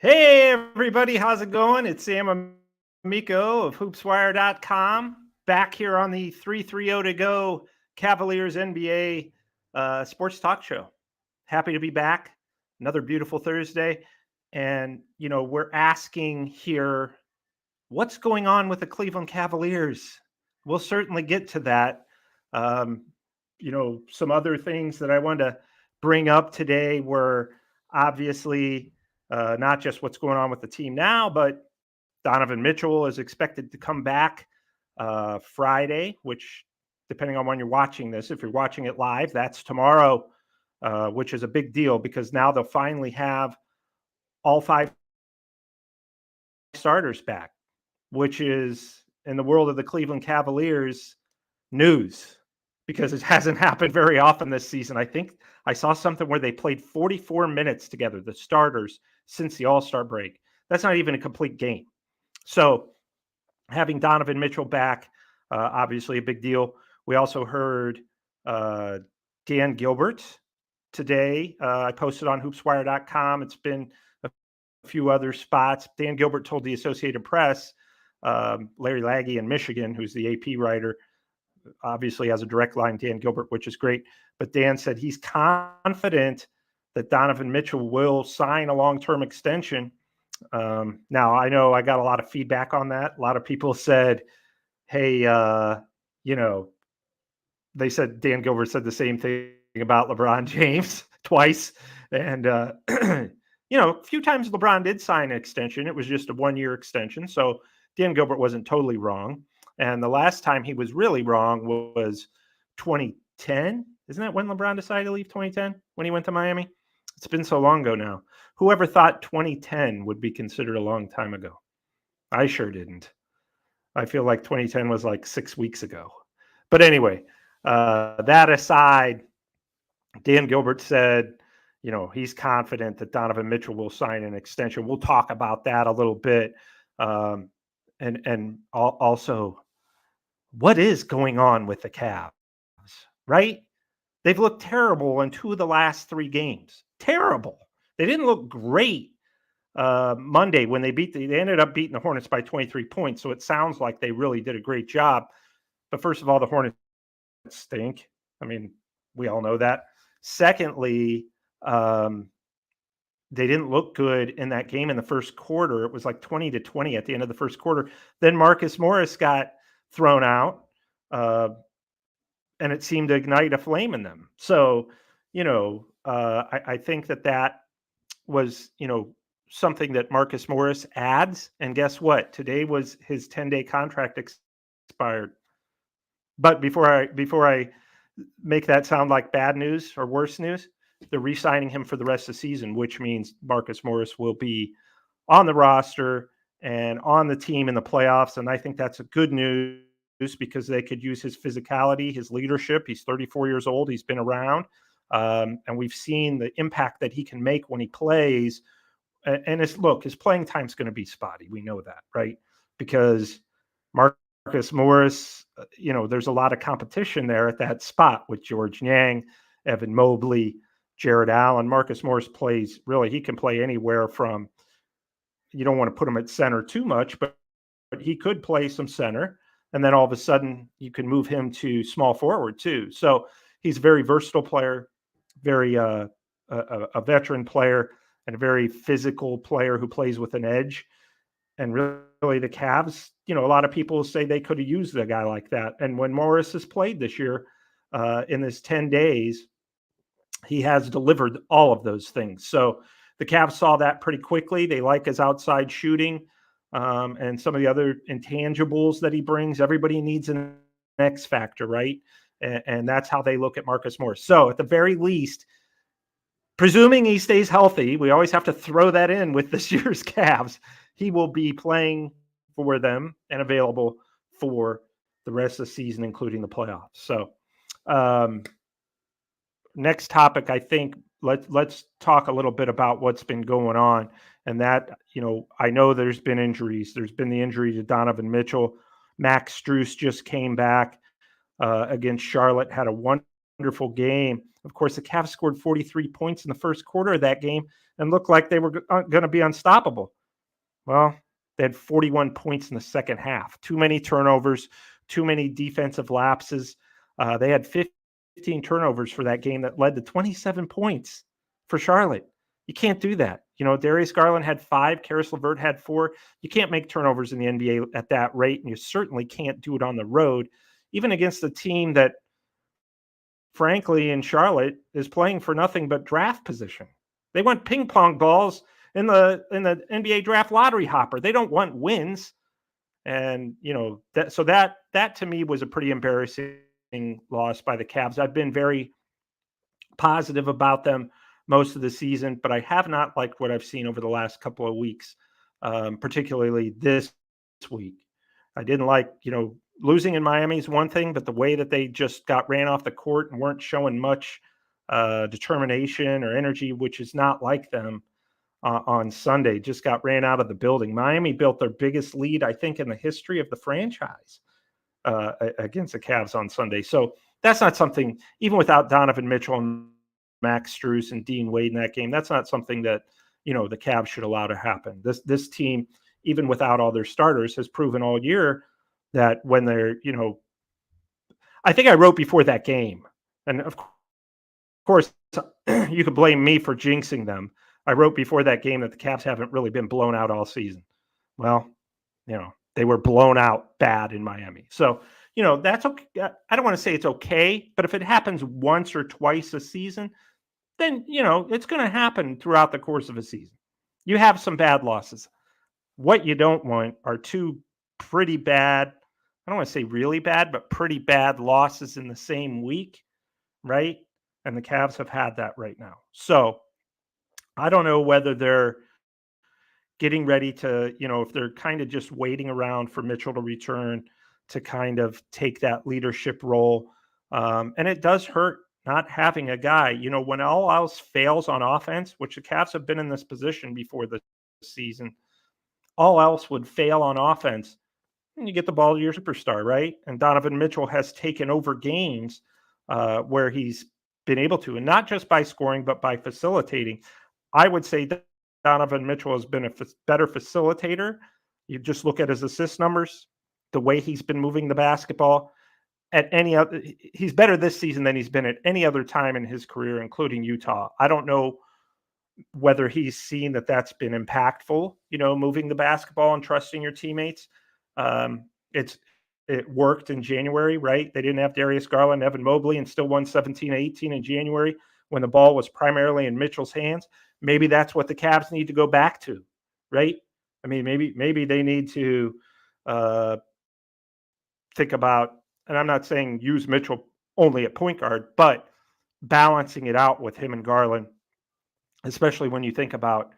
Hey everybody, how's it going? It's Sam Amico of hoopswire.com back here on the 330 to go Cavaliers NBA sports talk show. Happy to be back. Another beautiful Thursday. And, we're asking here, what's going on with the Cleveland Cavaliers? We'll certainly get to that. Um, some other things that I wanted to bring up today were obviously not just what's going on with the team now, but Donovan Mitchell is expected to come back Friday, which, depending on when you're watching this, if you're watching it live, that's tomorrow, which is a big deal because now they'll finally have all five starters back, which is, in the world of the Cleveland Cavaliers, news because it hasn't happened very often this season. I think I saw something where they played 44 minutes together, the starters, since the All-Star break. That's not even a complete game. So having Donovan Mitchell back, obviously a big deal. We also heard Dan Gilbert today. I posted on hoopswire.com. It's been a few other spots. Dan Gilbert told the Associated Press, Larry Laggy in Michigan, who's the AP writer, obviously has a direct line to Dan Gilbert, which is great. But Dan said he's confident that Donovan Mitchell will sign a long-term extension. Now, I know I got a lot of feedback on that. A lot of people said, hey, they said Dan Gilbert said the same thing about LeBron James twice. And, a few times LeBron did sign an extension. It was just a one-year extension. So Dan Gilbert wasn't totally wrong. And the last time he was really wrong was 2010. Isn't that when LeBron decided to leave, 2010, when he went to Miami? It's been so long ago now. Whoever thought 2010 would be considered a long time ago? I sure didn't. I feel like 2010 was like 6 weeks ago. But anyway, that aside, Dan Gilbert said, he's confident that Donovan Mitchell will sign an extension. We'll talk about that a little bit. And also, what is going on with the Cavs, right? They've looked terrible in 2 of the last 3 games. Terrible. They didn't look great Monday when they ended up beating the Hornets by 23 points. So it sounds like they really did a great job. But first of all, the Hornets stink. I mean, we all know that. Secondly, they didn't look good in that game in the first quarter. It was like 20-20 at the end of the first quarter. Then Marcus Morris got thrown out, and it seemed to ignite a flame in them. So, I think that was, something that Marcus Morris adds. And guess what? Today was his 10-day contract expired. But before I make that sound like bad news or worse news, they're re-signing him for the rest of the season, which means Marcus Morris will be on the roster and on the team in the playoffs. And I think that's a good news because they could use his physicality, his leadership. He's 34 years old. He's been around. And we've seen the impact that he can make when he plays. And his playing time's going to be spotty. We know that, right? Because Marcus Morris, there's a lot of competition there at that spot with George Niang, Evan Mobley, Jared Allen. Marcus Morris plays, really, he can play anywhere from, you don't want to put him at center too much, but he could play some center. And then all of a sudden you can move him to small forward too. So he's a very versatile player, very a veteran player, and a very physical player who plays with an edge. And really the Cavs, a lot of people say they could have used a guy like that. And when Morris has played this year, in this 10 days, he has delivered all of those things. So the Cavs saw that pretty quickly. They like his outside shooting, and some of the other intangibles that he brings. Everybody needs an X factor, right? And that's how they look at Marcus Morris. So at the very least, presuming he stays healthy, we always have to throw that in with this year's Cavs, he will be playing for them and available for the rest of the season, including the playoffs. So next topic, I think let's talk a little bit about what's been going on. And that, I know there's been injuries. There's been the injury to Donovan Mitchell. Max Strus just came back against Charlotte, had a wonderful game. Of course, the Cavs scored 43 points in the first quarter of that game and looked like they were going to be unstoppable. Well, they had 41 points in the second half. Too many turnovers, too many defensive lapses. They had 15 turnovers for that game that led to 27 points for Charlotte. You can't do that. Darius Garland had 5, Karis LeVert had 4. You can't make turnovers in the NBA at that rate, and you certainly can't do it on the road, even against a team that, frankly, in Charlotte is playing for nothing but draft position. They want ping pong balls in the NBA draft lottery hopper. They don't want wins. And, that to me was a pretty embarrassing loss by the Cavs. I've been very positive about them most of the season, but I have not liked what I've seen over the last couple of weeks, particularly this week. I didn't like, losing in Miami is one thing, but the way that they just got ran off the court and weren't showing much determination or energy, which is not like them on Sunday, just got ran out of the building. Miami built their biggest lead, I think, in the history of the franchise against the Cavs on Sunday. So that's not something, even without Donovan Mitchell and Max Strus and Dean Wade in that game, that's not something that, the Cavs should allow to happen. This team, even without all their starters, has proven all year that when they're, I think I wrote before that game, and of course, you could blame me for jinxing them. I wrote before that game that the Cavs haven't really been blown out all season. Well, they were blown out bad in Miami. So, that's okay. I don't want to say it's okay, but if it happens once or twice a season, then, it's going to happen throughout the course of a season. You have some bad losses. What you don't want are 2 pretty bad, I don't want to say really bad, but pretty bad losses in the same week, right? And the Cavs have had that right now. So I don't know whether they're getting ready to, if they're kind of just waiting around for Mitchell to return to kind of take that leadership role. And it does hurt not having a guy, when all else fails on offense, which the Cavs have been in this position before the season, all else would fail on offense. And you get the ball to your superstar, right? And Donovan Mitchell has taken over games where he's been able to, and not just by scoring, but by facilitating. I would say that Donovan Mitchell has been a better facilitator. You just look at his assist numbers, the way he's been moving the basketball at any other. He's better this season than he's been at any other time in his career, including Utah. I don't know whether he's seen that that's been impactful, moving the basketball and trusting your teammates. It worked in January, right? They didn't have Darius Garland, Evan Mobley, and still won 17-18 in January when the ball was primarily in Mitchell's hands. Maybe that's what the Cavs need to go back to, right? I mean, maybe they need to think about, and I'm not saying use Mitchell only at point guard, but balancing it out with him and Garland, especially when you think about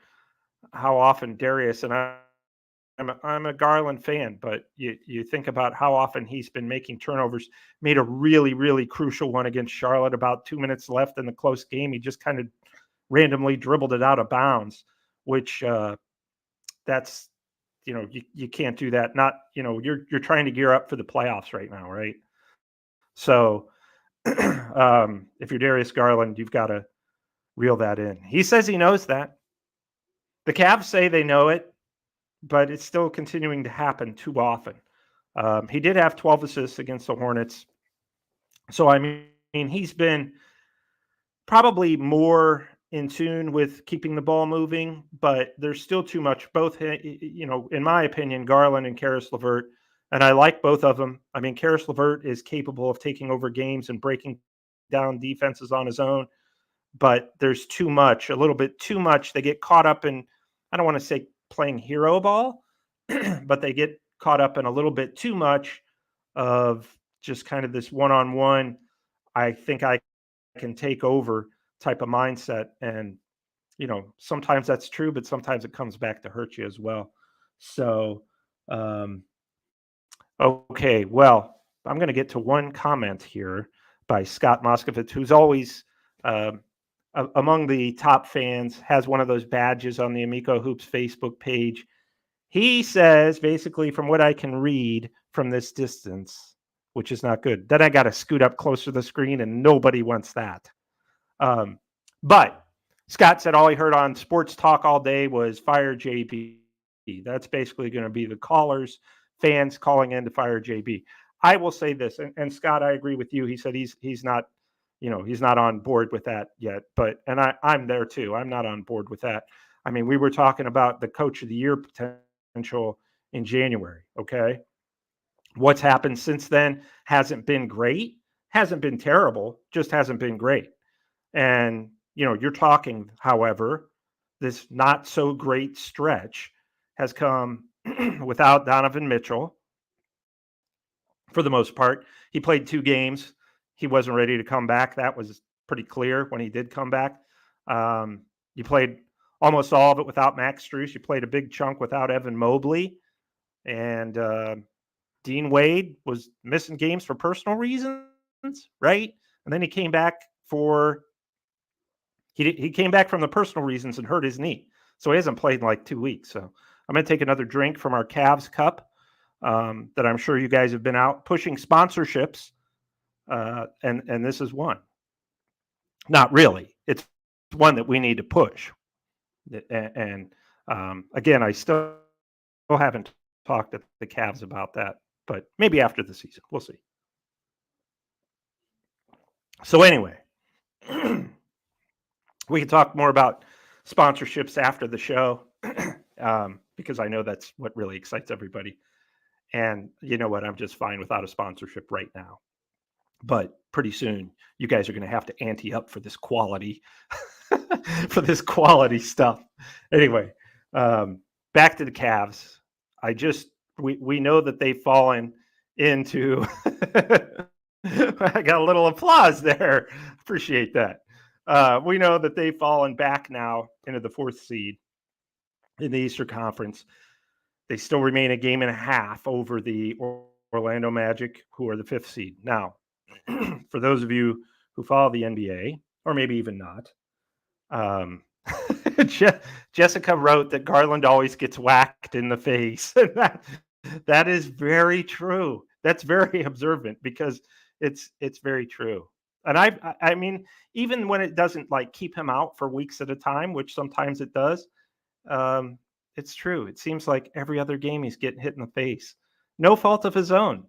how often Darius, and I'm a Garland fan, but you think about how often he's been making turnovers, made a really, really crucial one against Charlotte about 2 minutes left in the close game. He just kind of randomly dribbled it out of bounds, which that's, you can't do that. Not, you're trying to gear up for the playoffs right now, right? So if you're Darius Garland, you've got to reel that in. He says he knows that. The Cavs say they know it, but it's still continuing to happen too often. He did have 12 assists against the Hornets. So, I mean, he's been probably more in tune with keeping the ball moving, but there's still too much. Both, in my opinion, Garland and Karis LeVert, and I like both of them. I mean, Karis LeVert is capable of taking over games and breaking down defenses on his own, but there's too much, a little bit too much. They get caught up in, I don't want to say playing hero ball, but they get caught up in a little bit too much of just kind of this one-on-one, I think I can take over type of mindset. And, sometimes that's true, but sometimes it comes back to hurt you as well. So, okay, well, I'm going to get to one comment here by Scott Moskovitz, who's always among the top fans, has one of those badges on the Amico Hoops Facebook page. He says, basically, from what I can read from this distance, which is not good. Then I got to scoot up closer to the screen, and nobody wants that. But Scott said all he heard on sports talk all day was fire JB. That's basically going to be the callers, fans calling in to fire JB. I will say this, and Scott, I agree with you. He said he's not, he's not on board with that yet. But I'm there too. I'm not on board with that. I mean, we were talking about the coach of the year potential in January. Okay, what's happened since then hasn't been great, hasn't been terrible, just hasn't been great. And you're talking, however, this not so great stretch has come without Donovan Mitchell. For the most part, he played 2 games. He wasn't ready to come back. That was pretty clear when he did come back. You played almost all of it without Max Strus. You played a big chunk without Evan Mobley. And Dean Wade was missing games for personal reasons, right? And then he came back he came back from the personal reasons and hurt his knee. So he hasn't played in like 2 weeks. So I'm going to take another drink from our Cavs cup that I'm sure you guys have been out pushing sponsorships. And this is one. Not really. It's one that we need to push. And again, I still haven't talked to the Cavs about that, but maybe after the season. We'll see. So anyway, we can talk more about sponsorships after the show because I know that's what really excites everybody. And you know what? I'm just fine without a sponsorship right now. But pretty soon, you guys are going to have to ante up for this quality, for this quality stuff. Anyway, back to the Cavs. We know that they've fallen into. I got a little applause there. Appreciate that. We know that they've fallen back now into the 4th seed in the Eastern Conference. They still remain a game and a half over the Orlando Magic, who are the 5th seed. Now, for those of you who follow the NBA, or maybe even not, Jessica wrote that Garland always gets whacked in the face. That is very true. That's very observant because it's very true. And I mean, even when it doesn't like keep him out for weeks at a time, which sometimes it does, it's true. It seems like every other game he's getting hit in the face. No fault of his own.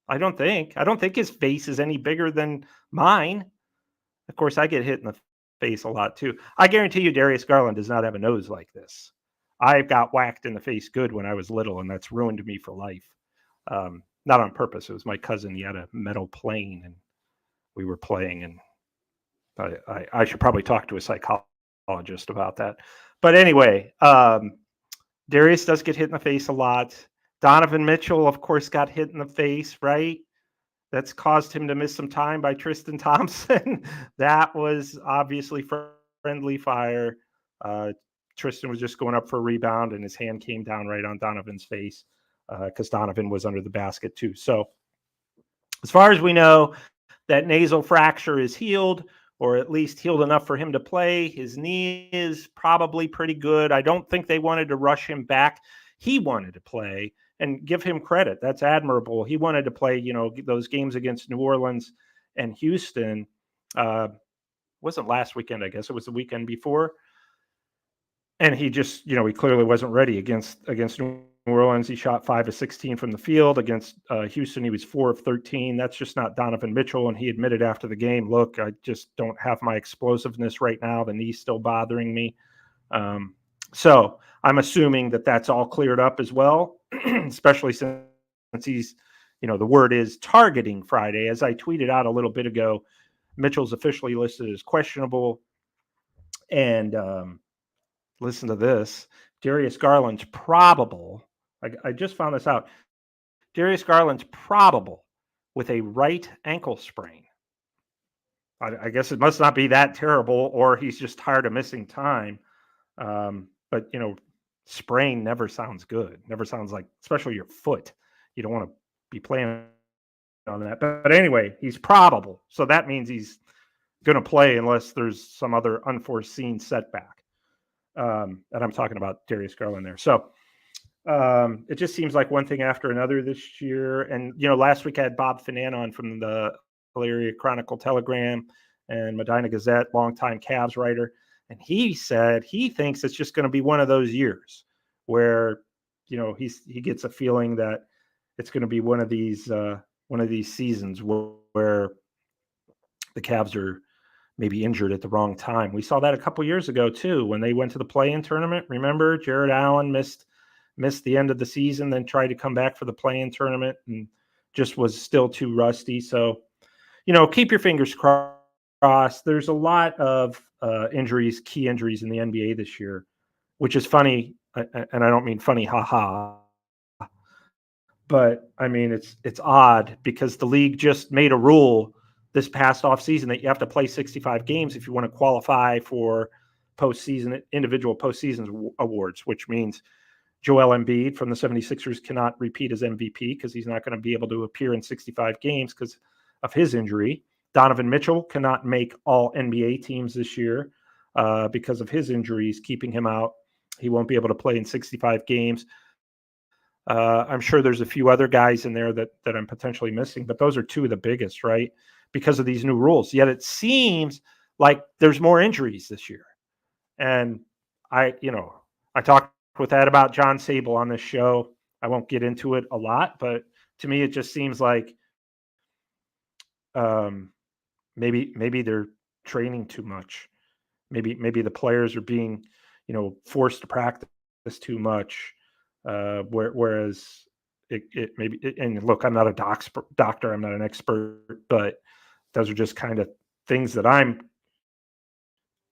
I don't think his face is any bigger than mine. Of course, I get hit in the face a lot too. I guarantee you Darius Garland does not have a nose like this. I got whacked in the face good when I was little, and that's ruined me for life. Not on purpose. It was my cousin. He had a metal plane, and we were playing, and I should probably talk to a psychologist about that. But anyway, Darius does get hit in the face a lot. Donovan Mitchell, of course, got hit in the face, right? That's caused him to miss some time by Tristan Thompson. That was obviously friendly fire. Tristan was just going up for a rebound, and his hand came down right on Donovan's face because Donovan was under the basket too. So as far as we know, that nasal fracture is healed, or at least healed enough for him to play. His knee is probably pretty good. I don't think they wanted to rush him back. He wanted to play, and give him credit. That's admirable. He wanted to play, those games against New Orleans and Houston. Wasn't last weekend, I guess. It was the weekend before. And he just, he clearly wasn't ready against New Orleans. He shot 5 of 16 from the field. Against Houston, he was 4 of 13. That's just not Donovan Mitchell. And he admitted after the game, look, I just don't have my explosiveness right now. The knee's still bothering me. So I'm assuming that that's all cleared up as well, especially since he's, the word is targeting Friday. As I tweeted out a little bit ago, Mitchell's officially listed as questionable. And listen to this. Darius Garland's probable. I just found this out. Darius Garland's probable with a right ankle sprain. I guess it must not be that terrible, or he's just tired of missing time. But, sprain never sounds good. Never sounds like, especially your foot. You don't want to be playing on that. But anyway, he's probable. So that means he's going to play unless there's some other unforeseen setback. And I'm talking about Darius Garland there. So It just seems like one thing after another this year. And, last week I had Bob Finan on from the Elyria Chronicle Telegram and Medina Gazette, longtime Cavs writer. And he said he thinks it's just going to be one of those years where, he gets a feeling that it's going to be one of these seasons where the Cavs are maybe injured at the wrong time. We saw that a couple years ago too, when they went to the play-in tournament. Remember, Jared Allen missed the end of the season, then tried to come back for the play-in tournament and just was still too rusty. So, keep your fingers crossed. There's a lot of injuries, key injuries in the NBA this year, which is funny, and I don't mean funny, haha. But I mean, it's odd because the league just made a rule this past offseason that you have to play 65 games if you want to qualify for individual postseason awards, which means Joel Embiid from the 76ers cannot repeat as MVP because he's not going to be able to appear in 65 games because of his injury. Donovan Mitchell cannot make all NBA teams this year because of his injuries, keeping him out. He won't be able to play in 65 games. I'm sure there's a few other guys in there that I'm potentially missing, but those are two of the biggest, right? Because of these new rules. Yet it seems like there's more injuries this year. And I talked with that about John Sable on this show. I won't get into it a lot, but to me, it just seems like maybe they're training too much. Maybe the players are being, forced to practice too much. Whereas it maybe, and look, I'm not a doctor, I'm not an expert, but those are just kind of things that I'm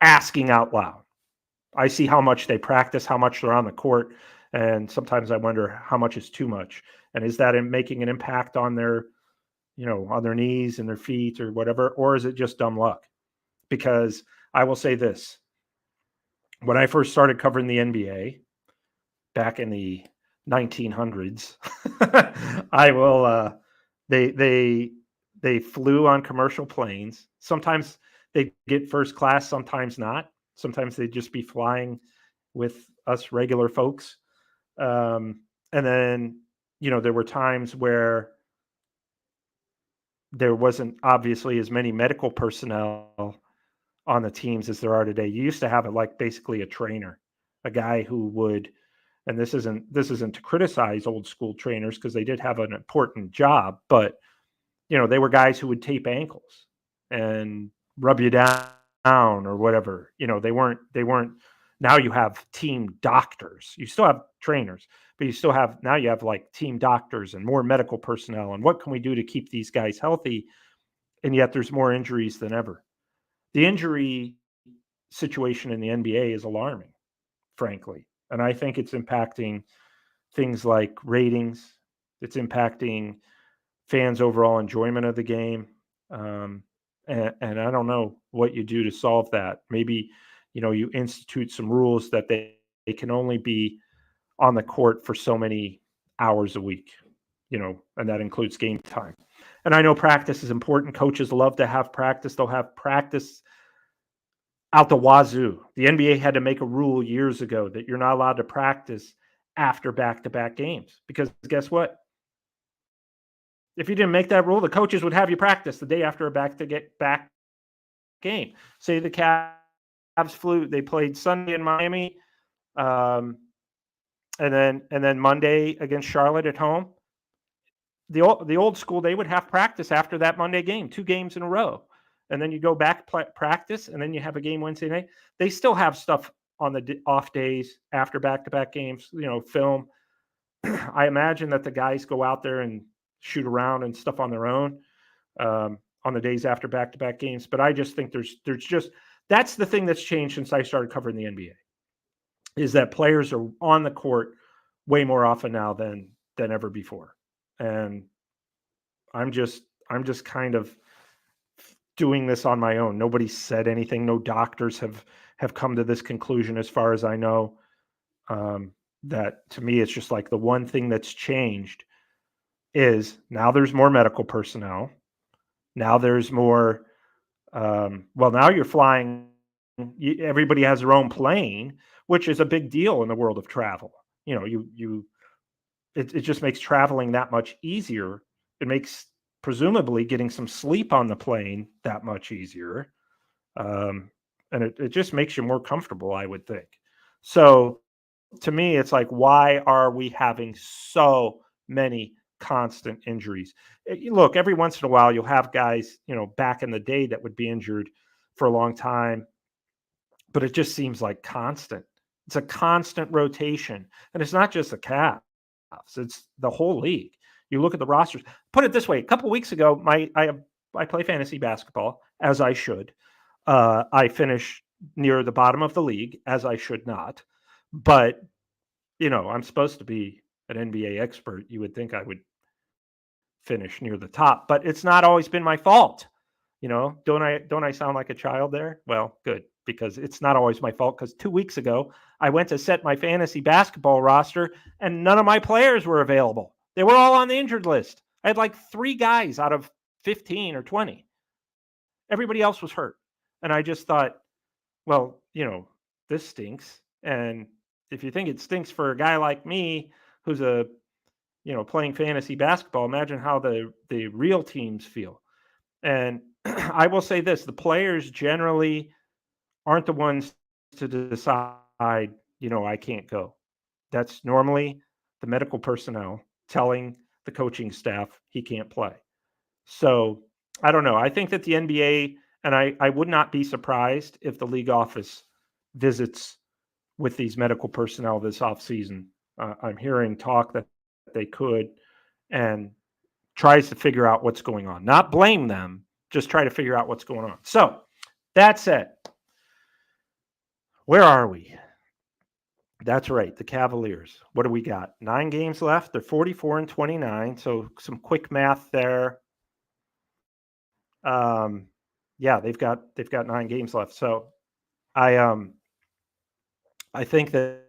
asking out loud. I see how much they practice, how much they're on the court, and sometimes I wonder how much is too much. And is that making an impact on their, on their knees and their feet or whatever, or is it just dumb luck? Because I will say this: when I first started covering the NBA back in the 1900s, they flew on commercial planes. Sometimes they get first class, sometimes not. Sometimes they'd just be flying with us regular folks. And then, there were times where there wasn't obviously as many medical personnel on the teams as there are today. You used to have basically a trainer, a guy who would, and this isn't to criticize old school trainers because they did have an important job, but they were guys who would tape ankles and rub you down or whatever. They weren't. Now you have team doctors. You still have trainers, but you have team doctors and more medical personnel. And what can we do to keep these guys healthy? And yet there's more injuries than ever. The injury situation in the NBA is alarming, frankly. And I think it's impacting things like ratings. It's impacting fans' overall enjoyment of the game. And I don't know what you do to solve that. Maybe, you institute some rules that they can only be on the court for so many hours a week, and that includes game time. And I know practice is important. Coaches love to have practice. They'll have practice out the wazoo. The NBA had to make a rule years ago that you're not allowed to practice after back-to-back games because guess what? If you didn't make that rule, the coaches would have you practice the day after a back-to-back game. Say the Cavs flew, they played Sunday in Miami, and then Monday against Charlotte at home. The old school, they would have practice after that Monday game, 2 games in a row. And then you go back practice, and then you have a game Wednesday night. They still have stuff on the off days after back-to-back games, film. I imagine that the guys go out there and shoot around and stuff on their own on the days after back-to-back games. But I just think there's just that's the thing that's changed since I started covering the NBA, is that players are on the court way more often now than ever before. And I'm just kind of doing this on my own. Nobody said anything. No doctors have come to this conclusion as far as I know. That to me, it's just like the one thing that's changed is now there's more medical personnel. Now there's more, now you're flying, everybody has their own plane, which is a big deal in the world of travel. You it just makes traveling that much easier. It makes presumably getting some sleep on the plane that much easier. And it just makes you more comfortable, I would think. So to me, it's like, why are we having so many constant injuries? Look, every once in a while, you'll have guys, back in the day that would be injured for a long time, but it just seems like constant. It's a constant rotation. And it's not just the Cavs, it's the whole league. You look at the rosters. Put it this way: a couple of weeks ago, I play fantasy basketball, as I should. I finish near the bottom of the league, as I should not. But I'm supposed to be an NBA expert. You would think I would finish near the top, but it's not always been my fault. Don't I sound like a child there? Well, good, because it's not always my fault, because 2 weeks ago I went to set my fantasy basketball roster and none of my players were available. They were all on the injured list. I had like 3 guys out of 15 or 20. Everybody else was hurt. And I just thought, well, this stinks. And if you think it stinks for a guy like me who's playing fantasy basketball, imagine how the real teams feel. And I will say this: the players generally aren't the ones to decide, I can't go. That's normally the medical personnel telling the coaching staff he can't play. So I don't know. I think that the NBA, and I would not be surprised if the league office visits with these medical personnel this offseason. I'm hearing talk that they could, and tries to figure out what's going on. Not blame them, just try to figure out what's going on. So that said, where are we? That's right, the Cavaliers. What do we got? 9 games left. They're 44-29. So some quick math there. Yeah, they've got 9 games left. So I think that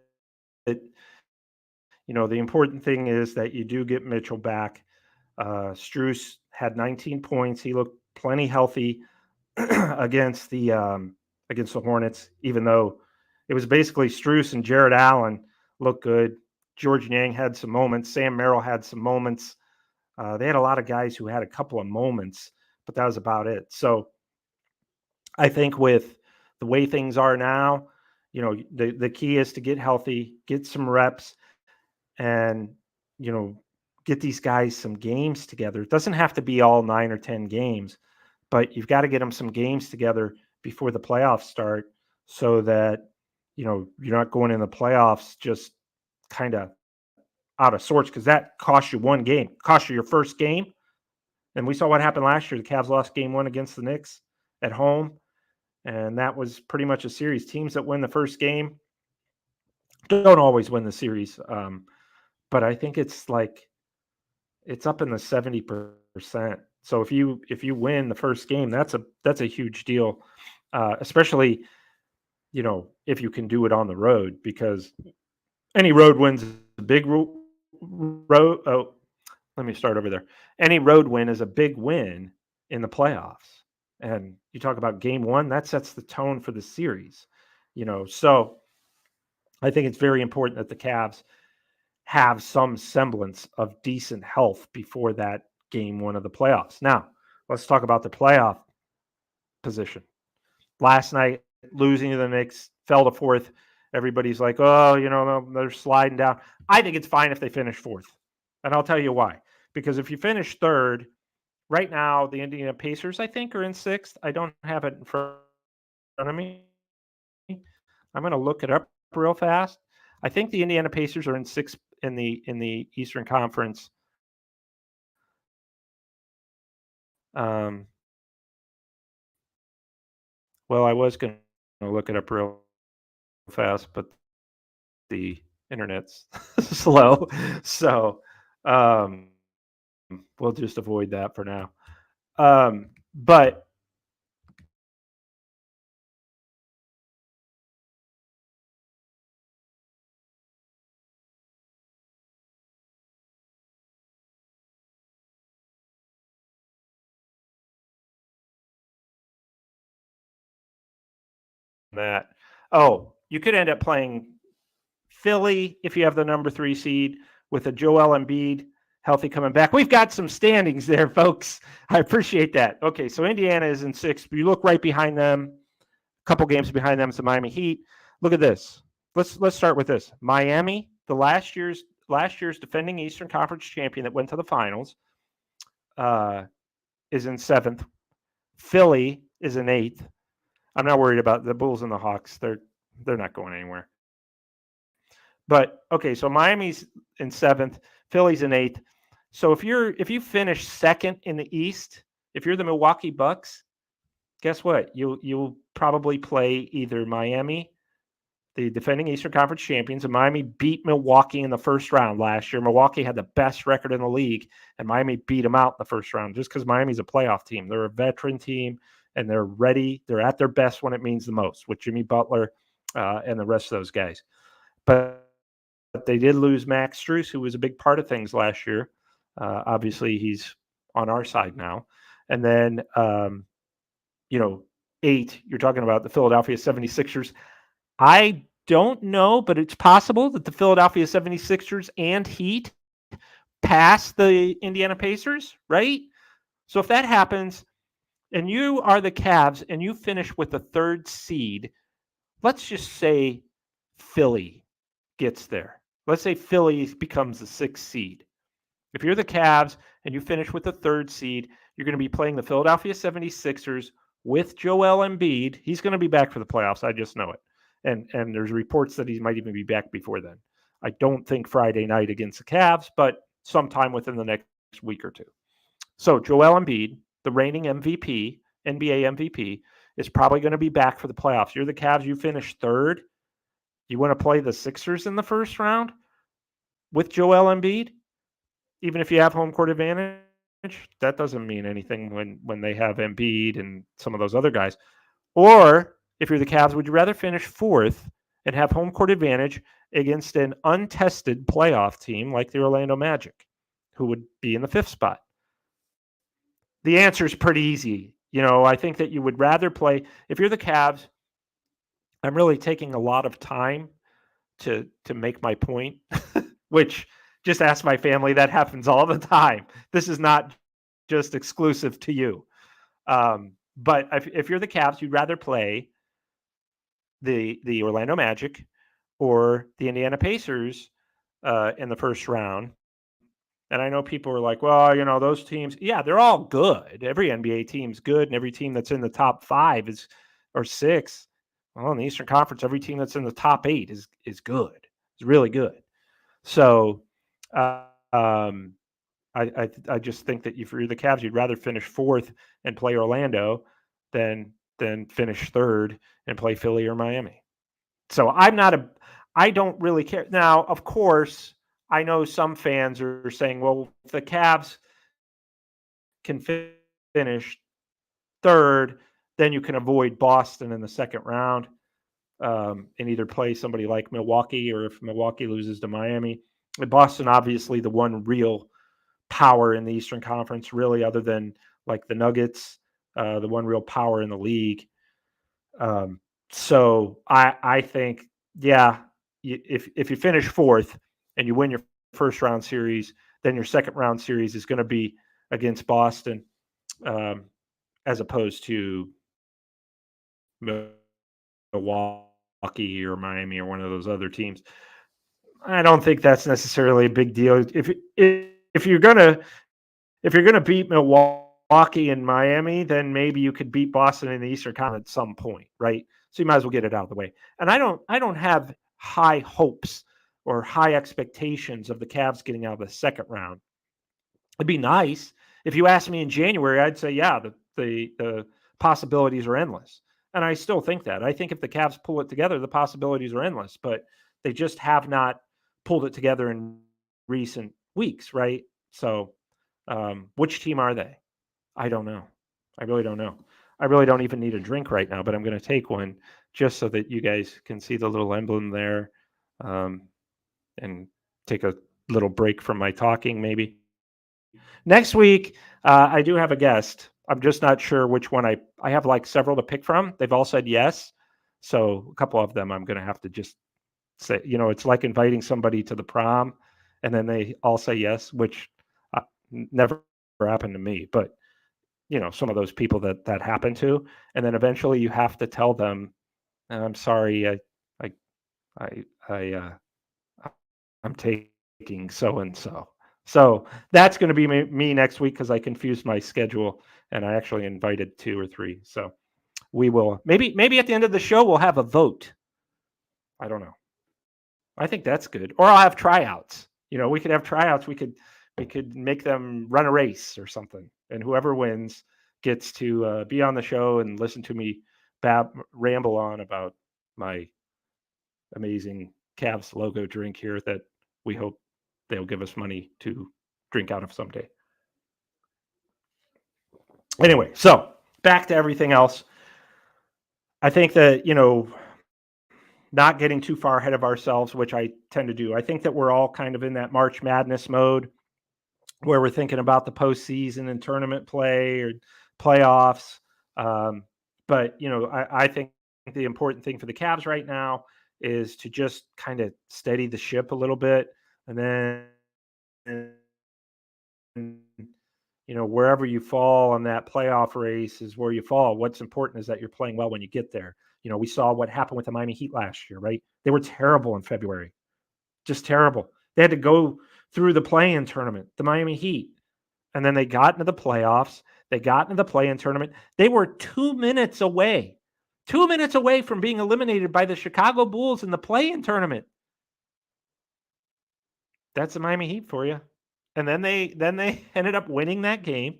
the important thing is that you do get Mitchell back. Strus had 19 points. He looked plenty healthy against the Hornets, even though it was basically Strus and Jared Allen looked good. George Niang had some moments. Sam Merrill had some moments. They had a lot of guys who had a couple of moments, but that was about it. So I think with the way things are now, the key is to get healthy, get some reps, and get these guys some games together. It doesn't have to be all 9 or 10 games, but you've got to get them some games together before the playoffs start, so that you're not going in the playoffs just kind of out of sorts, because that costs you one game, costs you your first game. And we saw what happened last year. The Cavs lost game 1 against the Knicks at home, and that was pretty much a series. Teams that win the first game don't always win the series, but I think it's up in the 70%. So if you win the first game, that's a huge deal, especially if you can do it on the road, because any road win's a big road. Oh, let me start over there. Any road win is a big win in the playoffs. And you talk about game 1, that sets the tone for the series. So I think it's very important that the Cavs have some semblance of decent health before that game 1 of the playoffs. Now, let's talk about the playoff position. Last night, losing to the Knicks, fell to 4th. Everybody's like, oh, they're sliding down. I think it's fine if they finish 4th. And I'll tell you why. Because if you finish 3rd, right now, the Indiana Pacers, I think, are in 6th. I don't have it in front of me. I'm going to look it up real fast. I think the Indiana Pacers are in 6th in the Eastern Conference. Well, I was going to look it up real fast, but the internet's slow, so we'll just avoid that for now. But that, you could end up playing Philly if you have the number 3 seed, with a Joel Embiid healthy coming back. We've got some standings there, folks. I appreciate that. Okay, so Indiana is in 6th. You look right behind them, a couple games behind them is the Miami Heat. Look at this. Let's start with this. Miami, the last year's defending Eastern Conference champion that went to the finals, is in 7th. Philly is in 8th. I'm not worried about the Bulls and the Hawks. They're not going anywhere. But okay, so Miami's in 7th, Philly's in 8th. So if you finish 2nd in the East, if you're the Milwaukee Bucks, guess what? You'll probably play either Miami, the defending Eastern Conference champions, and Miami beat Milwaukee in the first round last year. Milwaukee had the best record in the league, and Miami beat them out in the first round just because Miami's a playoff team. They're a veteran team, and they're ready. They're at their best when it means the most with Jimmy Butler and the rest of those guys. But they did lose Max Strus, who was a big part of things last year. Obviously, he's on our side now. And then, 8, you're talking about the Philadelphia 76ers. I don't know, but it's possible that the Philadelphia 76ers and Heat pass the Indiana Pacers, right? So if that happens, and you are the Cavs and you finish with the 3rd seed, let's just say Philly gets there. Let's say Philly becomes the 6th seed. If you're the Cavs and you finish with the 3rd seed, you're going to be playing the Philadelphia 76ers with Joel Embiid. He's going to be back for the playoffs. I just know it. And there's reports that he might even be back before then. I don't think Friday night against the Cavs, but sometime within the next week or two. So Joel Embiid, the reigning MVP, NBA MVP, is probably going to be back for the playoffs. You're the Cavs. You finish 3rd. You want to play the Sixers in the first round with Joel Embiid? Even if you have home court advantage, that doesn't mean anything when they have Embiid and some of those other guys. Or if you're the Cavs, would you rather finish 4th and have home court advantage against an untested playoff team like the Orlando Magic, who would be in the 5th spot? The answer is pretty easy. I think that you would rather play, if you're the Cavs, I'm really taking a lot of time to make my point, which just ask my family. That happens all the time. This is not just exclusive to you. But if you're the Cavs, you'd rather play the Orlando Magic or the Indiana Pacers in the first round. And I know people are like, well, those teams, yeah, they're all good. Every NBA team's good, and every team that's in the top 5 or 6. Well, in the Eastern Conference, every team that's in the top 8 is good. It's really good. So I just think that if you're the Cavs, you'd rather finish 4th and play Orlando than finish 3rd and play Philly or Miami. So I don't really care. Now, of course, I know some fans are saying, well, if the Cavs can finish 3rd, then you can avoid Boston in the 2nd round and either play somebody like Milwaukee, or if Milwaukee loses to Miami. And Boston, obviously, the one real power in the Eastern Conference, really, other than like the Nuggets, the one real power in the league. So I think, yeah, if you finish 4th and you win your first round series, then your 2nd round series is going to be against Boston, as opposed to Milwaukee or Miami or one of those other teams. I don't think that's necessarily a big deal. If you're gonna beat Milwaukee and Miami, then maybe you could beat Boston in the Eastern Conference at some point, right? So you might as well get it out of the way. And I don't have high hopes or high expectations of the Cavs getting out of the 2nd round. It'd be nice. If you asked me in January, I'd say, yeah, the possibilities are endless. And I still think that. I think if the Cavs pull it together, the possibilities are endless, but they just have not pulled it together in recent weeks, right? So which team are they? I don't know. I really don't know. I really don't even need a drink right now, but I'm going to take one just so that you guys can see the little emblem there, and take a little break from my talking maybe. Next week, I do have a guest. I'm just not sure which one. I have like several to pick from. They've all said yes. So a couple of them I'm going to have to just say, it's like inviting somebody to the prom and then they all say yes, which never happened to me, but some of those people that happen to, and then eventually you have to tell them, I'm sorry, I, I, I, I'm taking so and so. So that's going to be me next week because I confused my schedule and I actually invited 2 or 3. So we will maybe at the end of the show we'll have a vote. I don't know. I think that's good. Or I'll have tryouts. We could have tryouts. We could make them run a race or something, and whoever wins gets to be on the show and listen to me ramble on about my amazing Cavs logo drink here that we hope they'll give us money to drink out of someday. Anyway, so back to everything else. I think that, not getting too far ahead of ourselves, which I tend to do. I think that we're all kind of in that March Madness mode where we're thinking about the postseason and tournament play or playoffs. But, I think the important thing for the Cavs right now is to just kind of steady the ship a little bit. And then, wherever you fall on that playoff race is where you fall. What's important is that you're playing well when you get there. We saw what happened with the Miami Heat last year, right? They were terrible in February, just terrible. They had to go through the play-in tournament, the Miami Heat, and then they got into the playoffs. They got into the play-in tournament. They were 2 minutes away from being eliminated by the Chicago Bulls in the play-in tournament. That's the Miami Heat for you. And then they ended up winning that game,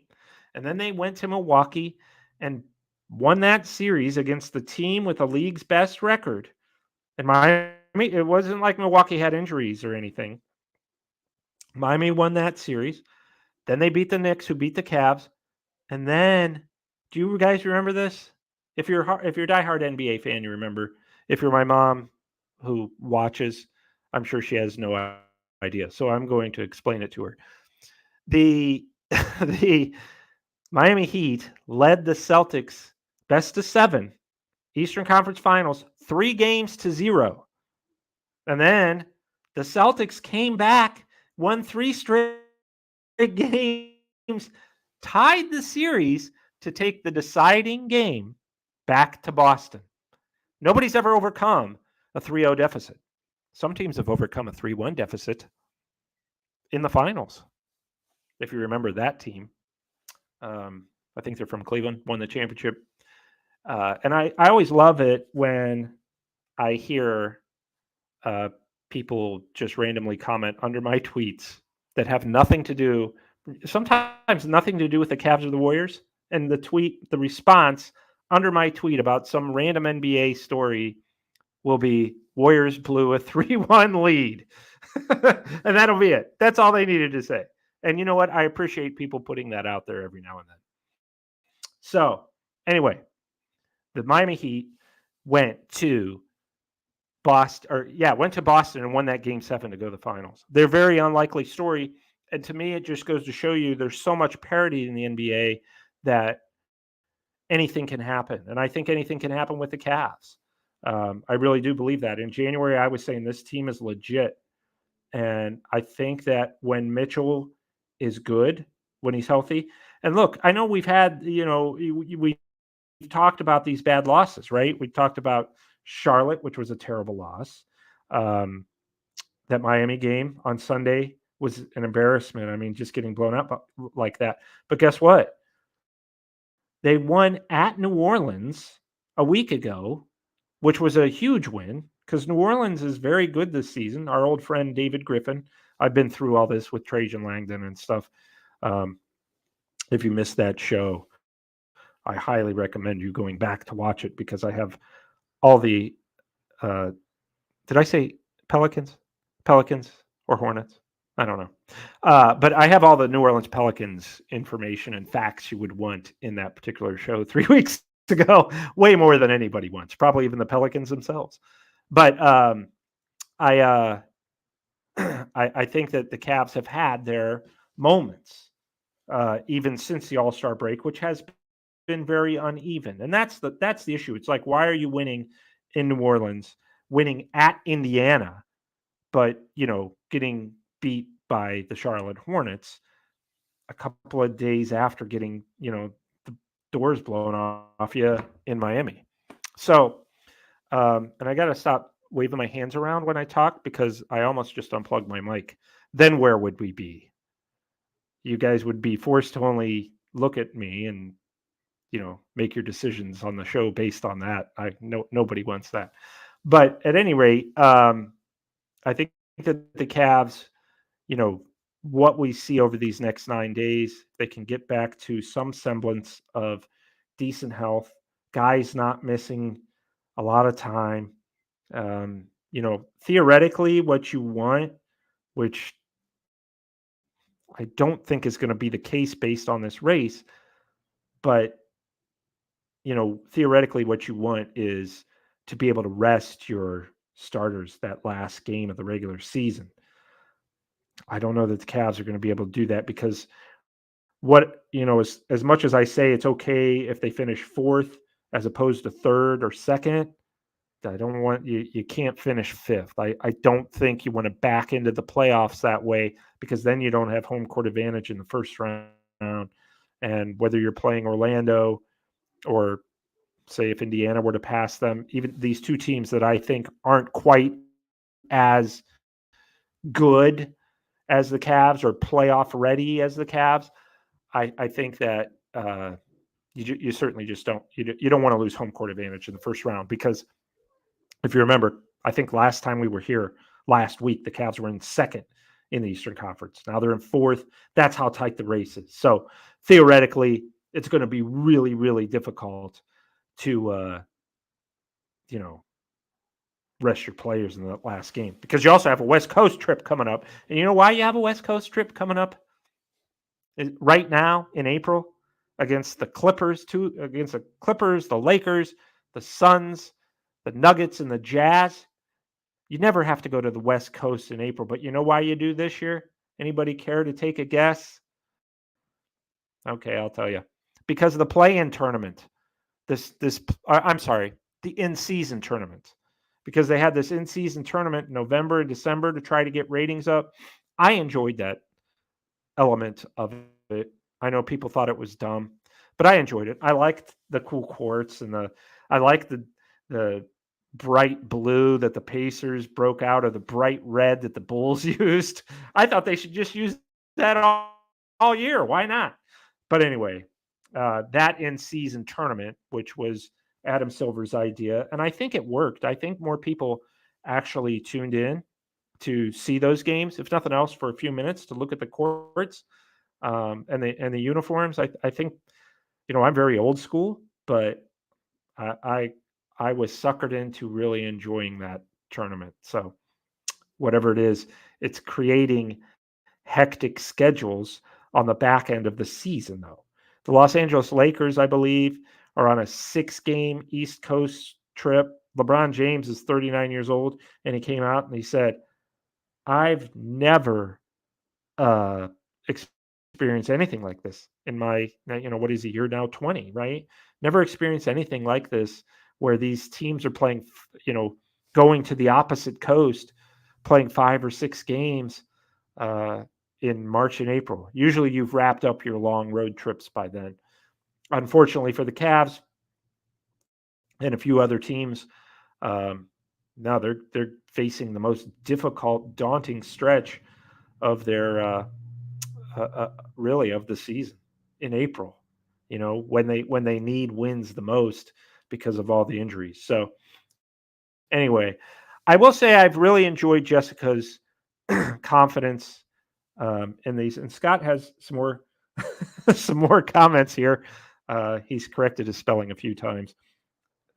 and then they went to Milwaukee and won that series against the team with the league's best record. And Miami, it wasn't like Milwaukee had injuries or anything. Miami won that series. Then they beat the Knicks, who beat the Cavs. And then, do you guys remember this? If you're a diehard NBA fan, you remember. If you're my mom, who watches, I'm sure she has no idea. So I'm going to explain it to her. The Miami Heat led the Celtics best of 7 Eastern Conference Finals 3-0. And then the Celtics came back, won 3 straight games, tied the series to take the deciding game back to Boston. Nobody's ever overcome a 3-0 deficit. Some teams have overcome a 3-1 deficit in the finals. If you remember that team, I think they're from Cleveland, won the championship. And I always love it when I hear people just randomly comment under my tweets that have nothing to do, sometimes nothing to do with the Cavs or the Warriors. And the response under my tweet about some random NBA story will be Warriors blew a 3-1 lead. And that'll be it. That's all they needed to say. And you know what? I appreciate people putting that out there every now and then. So anyway, the Miami Heat went to Boston and won that Game 7 to go to the finals. They're a very unlikely story. And to me, it just goes to show you there's so much parity in the NBA that anything can happen. And I think anything can happen with the Cavs. I really do believe that. In January, I was saying this team is legit. And I think that when Mitchell is good, when he's healthy, and look, I know we've had, we've talked about these bad losses, right? We talked about Charlotte, which was a terrible loss. That Miami game on Sunday was an embarrassment. I mean, just getting blown up like that. But guess what? They won at New Orleans a week ago, which was a huge win because New Orleans is very good this season. Our old friend David Griffin. I've been through all this with Trajan Langdon and stuff. If you missed that show, I highly recommend you going back to watch it because I have all the did I say Pelicans or Hornets? I don't know. But I have all the New Orleans Pelicans information and facts you would want in that particular show 3 weeks ago, way more than anybody wants, probably even the Pelicans themselves. But I think that the Cavs have had their moments, even since the All-Star break, which has been very uneven. And that's the issue. It's like, why are you winning in New Orleans, winning at Indiana, but getting beat by the Charlotte Hornets a couple of days after getting, the doors blown off you in Miami. So, and I got to stop waving my hands around when I talk because I almost just unplugged my mic. Then where would we be? You guys would be forced to only look at me and, make your decisions on the show based on that. Nobody wants that. But at any rate, I think that the Cavs, you know, what we see over these next 9 days, they can get back to some semblance of decent health, guys not missing a lot of time. Theoretically, what you want, which I don't think is going to be the case based on this race, but theoretically, what you want is to be able to rest your starters that last game of the regular season. I don't know that the Cavs are going to be able to do that because as much as I say it's okay if they finish fourth as opposed to third or second, I don't want you can't finish fifth. I don't think you want to back into the playoffs that way because then you don't have home court advantage in the first round. And whether you're playing Orlando or say if Indiana were to pass them, even these two teams that I think aren't quite as good as the Cavs or playoff ready as the Cavs, I think that you certainly just don't want to lose home court advantage in the first round because if you remember, I think last time we were here last week, the Cavs were in second in the Eastern Conference. Now they're in fourth. That's how tight the race is. So theoretically, it's going to be really, really difficult to, rest your players in the last game because you also have a West Coast trip coming up. And you know why you have a West Coast trip coming up? Right now in April against the Clippers, the Lakers, the Suns, the Nuggets, and the Jazz. You never have to go to the West Coast in April, but you know why you do this year? Anybody care to take a guess? Okay, I'll tell you. Because of the play-in tournament. The in-season tournament. Because they had this in-season tournament in November and December to try to get ratings up. I enjoyed that element of it. I know people thought it was dumb, but I enjoyed it. I liked the cool courts and I liked the bright blue that the Pacers broke out or the bright red that the Bulls used. I thought they should just use that all year. Why not? But anyway, that in-season tournament, which was Adam Silver's idea, and I think it worked. I think more people actually tuned in to see those games, if nothing else, for a few minutes to look at the courts and the uniforms. I think, I'm very old school, but I was suckered into really enjoying that tournament. So whatever it is, it's creating hectic schedules on the back end of the season, though. The Los Angeles Lakers, I believe, are on a 6-game East Coast trip. LeBron James is 39 years old, and he came out and he said, I've never experienced anything like this in my, what is he, you're now 20, right? Never experienced anything like this where these teams are playing, going to the opposite coast, playing 5 or 6 games in March and April. Usually you've wrapped up your long road trips by then. Unfortunately for the Cavs and a few other teams, now they're facing the most difficult, daunting stretch of their really of the season in April. When they need wins the most because of all the injuries. So anyway, I will say I've really enjoyed Jessica's confidence in these, and Scott has some more some more comments here. He's corrected his spelling a few times.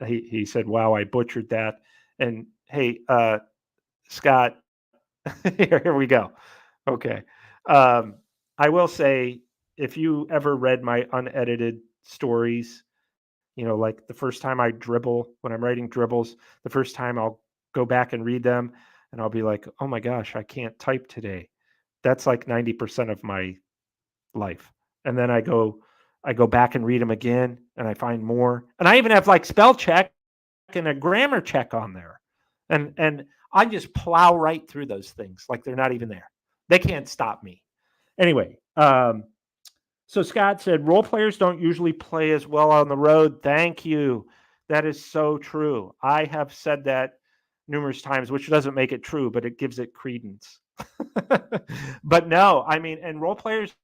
He said, "Wow, I butchered that." And hey, Scott, here we go. Okay. I will say, if you ever read my unedited stories, like the first time I dribble, when I'm writing dribbles, the first time I'll go back and read them and I'll be like, oh my gosh, I can't type today. That's like 90% of my life. And then I go back and read them again and I find more. And I even have like spell check and a grammar check on there. And I just plow right through those things like they're not even there. They can't stop me. Anyway, so Scott said, role players don't usually play as well on the road. Thank you. That is so true. I have said that numerous times, which doesn't make it true, but it gives it credence. But no, I mean, and role players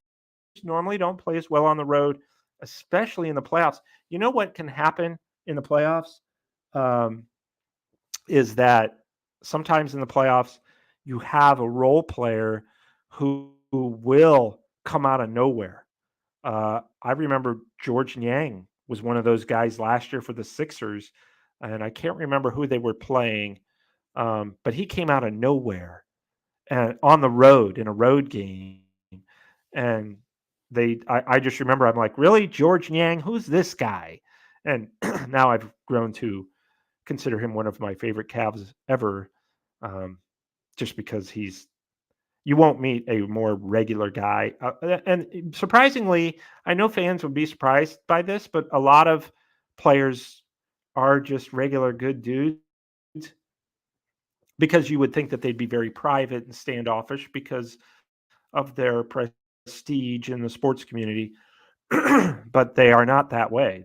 normally don't play as well on the road, especially in the playoffs. You know what can happen in the playoffs? Is that sometimes in the playoffs, you have a role player who will come out of nowhere. I remember George Niang was one of those guys last year for the Sixers, and I can't remember who they were playing, but he came out of nowhere and on the road in a road game, and I just remember I'm like, really, George Niang? Who's this guy? And now I've grown to consider him one of my favorite Cavs ever, just because you won't meet a more regular guy. And surprisingly, I know fans would be surprised by this, but a lot of players are just regular good dudes, because you would think that they'd be very private and standoffish because of their prestige in the sports community, but they are not that way.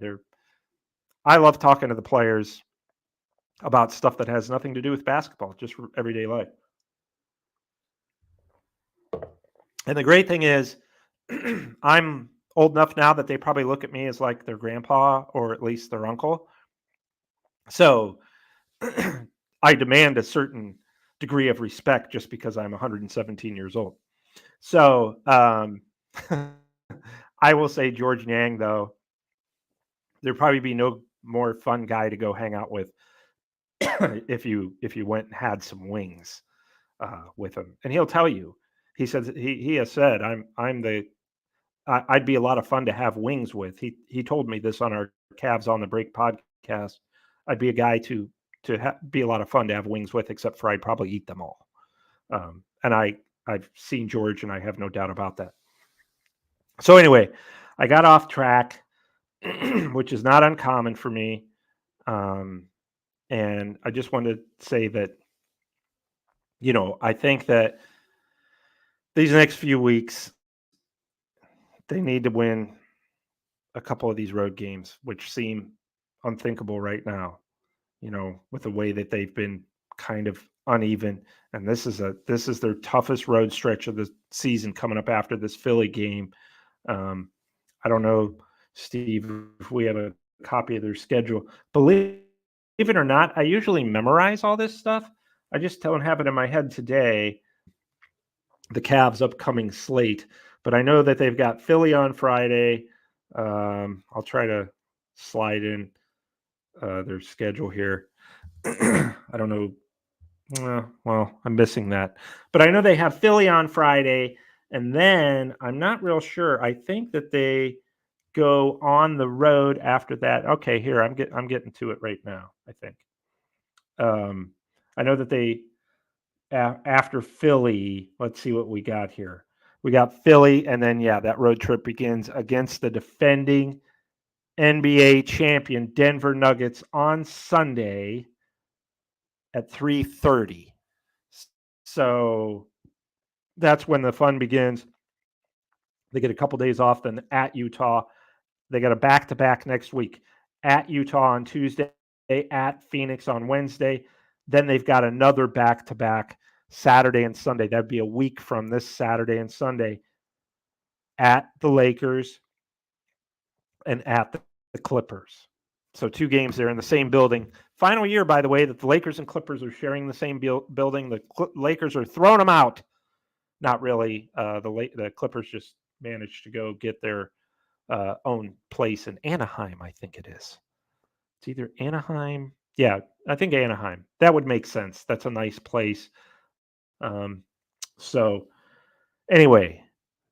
I love talking to the players about stuff that has nothing to do with basketball, just for everyday life. And the great thing is, I'm old enough now that they probably look at me as like their grandpa or at least their uncle. So I demand a certain degree of respect just because I'm 117 years old. So I will say George Niang, though, there'd probably be no more fun guy to go hang out with if you went and had some wings with him. And he'll tell you, he says he has said, I'd be a lot of fun to have wings with. He told me this on our Cavs on the Break podcast. I'd be a guy to be a lot of fun to have wings with, except for I'd probably eat them all. And I've seen George, and I have no doubt about that. So anyway, I got off track, which is not uncommon for me. And I just wanted to say that, I think that these next few weeks, they need to win a couple of these road games, which seem unthinkable right now, with the way that they've been kind of uneven. And this is their toughest road stretch of the season coming up after this Philly game. I don't know, Steve, if we have a copy of their schedule. Believe it or not, I usually memorize all this stuff. I just don't have it in my head today, the Cavs' upcoming slate. But I know that they've got Philly on Friday. I'll try to slide in their schedule here. I don't know. Well, I'm missing that. But I know they have Philly on Friday. And then I'm not real sure. I think that they go on the road after that. Okay, here, I'm getting to it right now, I think. I know that they, after Philly, let's see what we got here. We got Philly, and then, that road trip begins against the defending NBA champion Denver Nuggets on Sunday at 3:30. So that's when the fun begins. They get a couple days off, then at Utah. They got a back-to-back next week. At Utah on Tuesday, at Phoenix on Wednesday. Then they've got another back-to-back Saturday and Sunday. That'd be a week from this Saturday and Sunday, at the Lakers and at the Clippers. So 2 games there in the same building. Final year, by the way, that the Lakers and Clippers are sharing the same building. The Lakers are throwing them out. Not really. The Clippers just managed to go get their own place in Anaheim, I think it is. It's either Anaheim. Yeah, I think Anaheim. That would make sense. That's a nice place. So anyway,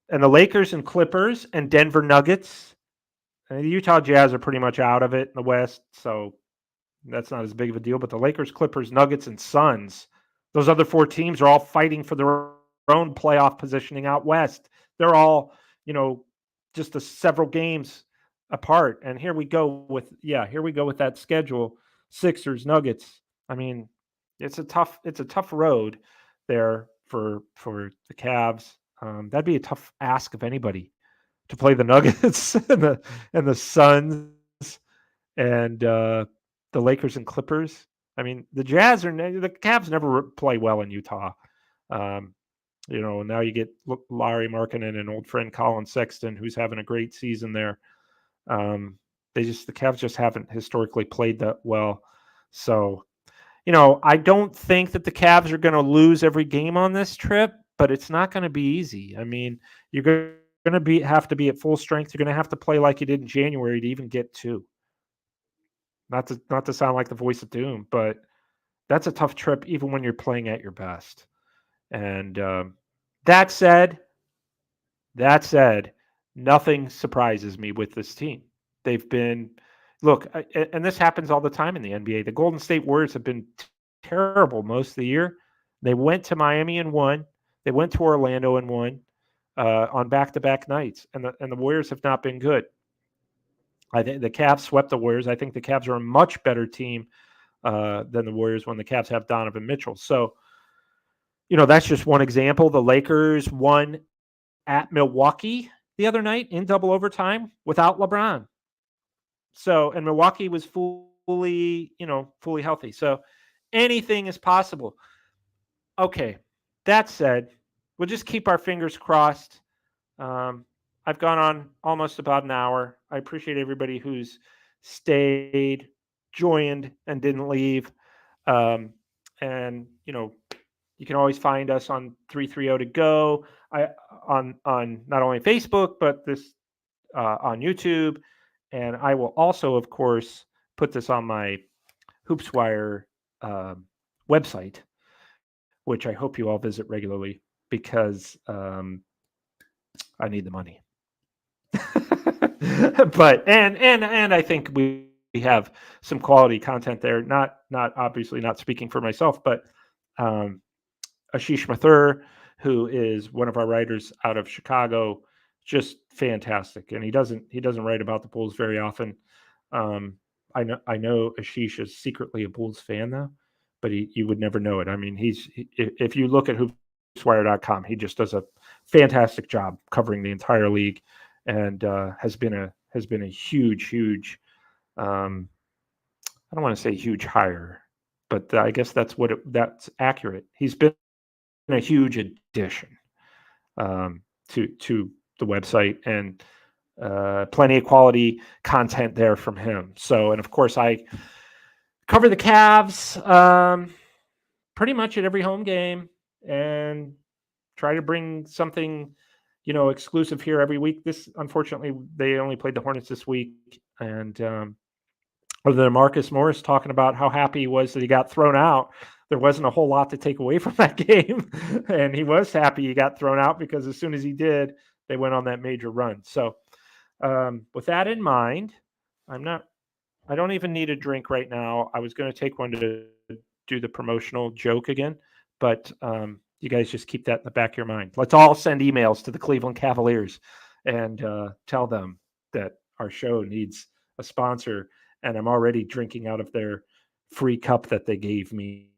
and the Lakers and Clippers and Denver Nuggets, and the Utah Jazz are pretty much out of it in the West, so that's not as big of a deal. But the Lakers, Clippers, Nuggets, and Suns, those other 4 teams are all fighting for their own playoff positioning out West. They're all, just several games apart. And here we go with that schedule. Sixers, Nuggets. I mean, it's a tough road there. for the Cavs. That'd be a tough ask of anybody to play the Nuggets and the Suns and the Lakers and Clippers. I mean, the Cavs never play well in Utah. Now you get Larry Markkinen and old friend Colin Sexton, who's having a great season there. The Cavs just haven't historically played that well. So, I don't think that the Cavs are going to lose every game on this trip, but it's not going to be easy. I mean, you're going to have to be at full strength. You're going to have to play like you did in January to even get 2. Not to sound like the voice of doom, but that's a tough trip even when you're playing at your best. And that said, nothing surprises me with this team. They've been and this happens all the time in the NBA. The Golden State Warriors have been terrible most of the year. They went to Miami and won. They went to Orlando and won on back-to-back nights, and the Warriors have not been good. I think the Cavs swept the Warriors. I think the Cavs are a much better team than the Warriors when the Cavs have Donovan Mitchell. So, that's just one example. The Lakers won at Milwaukee the other night in double overtime without LeBron. So, and Milwaukee was fully healthy. So anything is possible. Okay. That said, we'll just keep our fingers crossed. I've gone on almost about an hour. I appreciate everybody who's stayed, joined, and didn't leave. You can always find us on 330 to go. On not only Facebook, but this on YouTube. And I will also, of course, put this on my HoopsWire website, which I hope you all visit regularly because I need the money. But and I think we have some quality content there. Not obviously not speaking for myself, but Ashish Mathur, who is one of our writers out of Chicago, just fantastic. And he doesn't write about the Bulls very often. I know Ashish is secretly a Bulls fan though, but you would never know it. I mean, if you look at hoopswire.com, he just does a fantastic job covering the entire league, and has been a huge I don't want to say huge hire, but I guess that's that's accurate. He's been a huge addition to the website, and plenty of quality content there from him. So, and of course, I cover the Cavs pretty much at every home game, and try to bring something, exclusive here every week. This, unfortunately, they only played the Hornets this week, and other than Marcus Morris talking about how happy he was that he got thrown out, there wasn't a whole lot to take away from that game. And he was happy he got thrown out because as soon as he did, they went on that major run. So with that in mind, I don't even need a drink right now. I was going to take one to do the promotional joke again, but you guys just keep that in the back of your mind. Let's all send emails to the Cleveland Cavaliers and tell them that our show needs a sponsor. And I'm already drinking out of their free cup that they gave me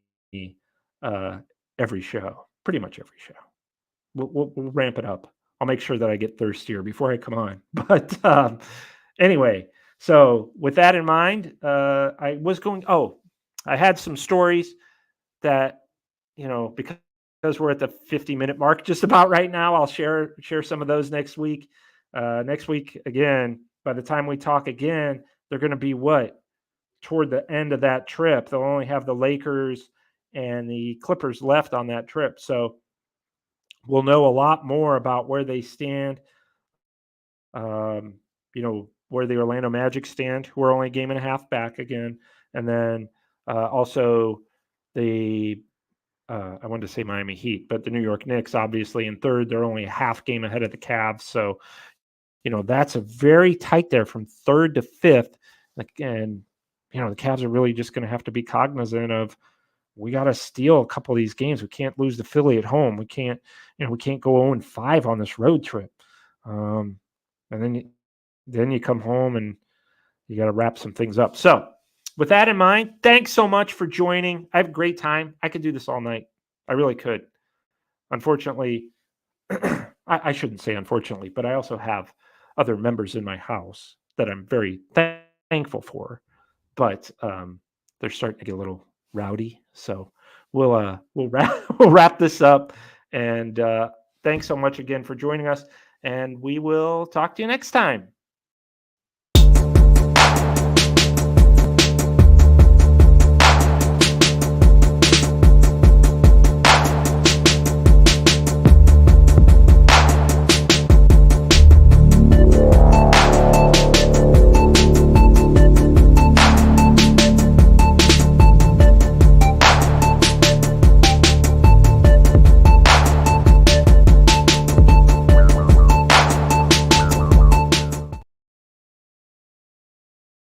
every show, pretty much every show. We'll ramp it up. I'll make sure that I get thirstier before I come on. But anyway, so with that in mind, I had some stories that, because we're at the 50-minute mark just about right now, I'll share some of those next week. Next week, again, by the time we talk again, they're going to be toward the end of that trip. They'll only have the Lakers and the Clippers left on that trip. So we'll know a lot more about where they stand, where the Orlando Magic stand, who are only a game and a half back again. And then also the, I wanted to say Miami Heat, but the New York Knicks, obviously in third. They're only a half game ahead of the Cavs. So, that's a very tight there from third to fifth. And, the Cavs are really just going to have to be cognizant of, we got to steal a couple of these games. We can't lose to Philly at home. We can't go 0-5 on this road trip. And then you come home and you got to wrap some things up. So with that in mind, thanks so much for joining. I have a great time. I could do this all night. I really could. unfortunately, I shouldn't say unfortunately, but I also have other members in my house that I'm very thankful for. But they're starting to get a little rowdy, so we'll wrap we'll wrap this up. And thanks so much again for joining us, and we will talk to you next time.